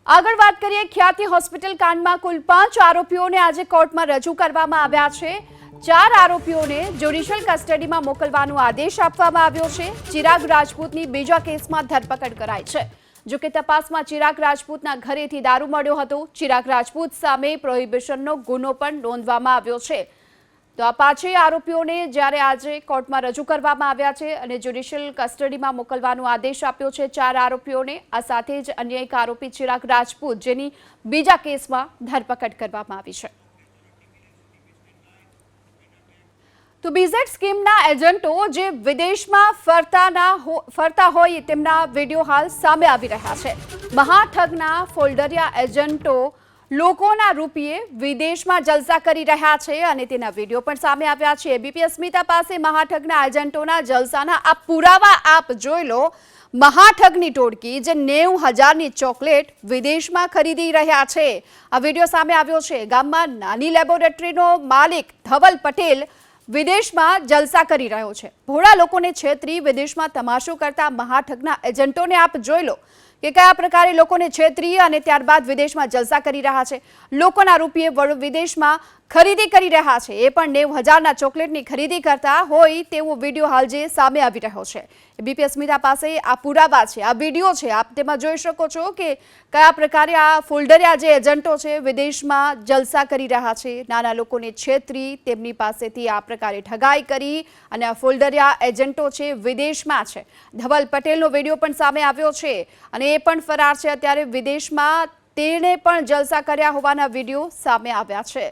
આગળ વાત કરીએ ખ્યાતિ હોસ્પિટલ કાંડમાં કુલ 5 આરોપીઓને આજે કોર્ટમાં રજૂ કરવામાં આવ્યા છે। 4 આરોપીઓને જ્યુડિશિયલ કસ્ટડીમાં મોકલવાનો આદેશ આપવામાં આવ્યો છે। ચિરાગ રાજપૂતની બીજા કેસમાં ધરપકડ કરાઈ છે। જો કે તપાસમાં ચિરાગ રાજપૂતના ઘરેથી દારૂ મળ્યો હતો। ચિરાગ રાજપૂત સામે પ્રોહિબિશનનો ગુનો પણ નોંધવામાં આવ્યો છે। તો આ 5 આરોપીઓને જ્યારે આજે કોર્ટમાં રજૂ કરવામાં આવ્યા છે અને જ્યુડિશિયલ કસ્ટડીમાં મોકલવાનો આદેશ આપ્યો છે 4 આરોપીઓને। આ સાથે જ અન્ય એક આરોપી ચિરાગ રાજપૂત જેની બીજા કેસમાં ધરપકડ કરવામાં આવી છે। તો બીઝેડ સ્કીમના એજન્ટો જે વિદેશમાં ફરતા હોય તેમના વિડીયો હાલ સામે આવી રહ્યા છે। મહાઠગના ફોલ્ડરિયા એજન્ટો લોકોના રૂપિયે વિદેશમાં જલસા કરી રહ્યા છે અને તેના વિડીયો પણ સામે આવ્યા છે। એબીપી અસ્મિતા પાસે મહાઠગના એજન્ટોના જલસાના આ પુરાવા આપ જોઈ લો। મહાઠગની ટોળકી જે 90,000ની ચોકલેટ વિદેશમાં ખરીદી રહ્યા છે। આ વિડીયો સામે આવ્યો છે। ગામમાં નાની લેબોરેટરીનો માલિક ધવલ પટેલ વિદેશમાં જલસા કરી રહ્યો છે। ભોળા લોકોને છેતરી વિદેશમાં તમાશો કરતા મહાઠગના એજન્ટોને આપ જોઈ લો કે કયા પ્રકારે લોકોને છેતરી અને ત્યારબાદ વિદેશમાં જલસા કરી રહ્યા છે। લોકોના રૂપિયે વિદેશમાં ખરીદી કરી રહ્યા છે। એ પણ 90,000ના ચોકલેટની ખરીદી કરતા હોય તેવો વિડીયો હાલ જે સામે આવી રહ્યો છે। એબીપી અસ્મિતા પાસે આ પુરાવા છે, આ વિડીયો છે। આપ તેમાં જોઈ શકો છો કે કયા પ્રકારે આ ફોલ્ડરિયા જે એજન્ટો છે વિદેશમાં જલસા કરી રહ્યા છે। નાના લોકોને છેતરી તેમની પાસેથી આ પ્રકારે ઠગાઈ કરી અને આ ફોલ્ડરિયા એજન્ટો છે વિદેશમાં છે। ધવલ પટેલનો વિડીયો પણ સામે આવ્યો છે અને એ પણ ફરાર છે। અત્યારે વિદેશમાં તેણે પણ જલસા કર્યા હોવાના વિડીયો સામે આવ્યા છે।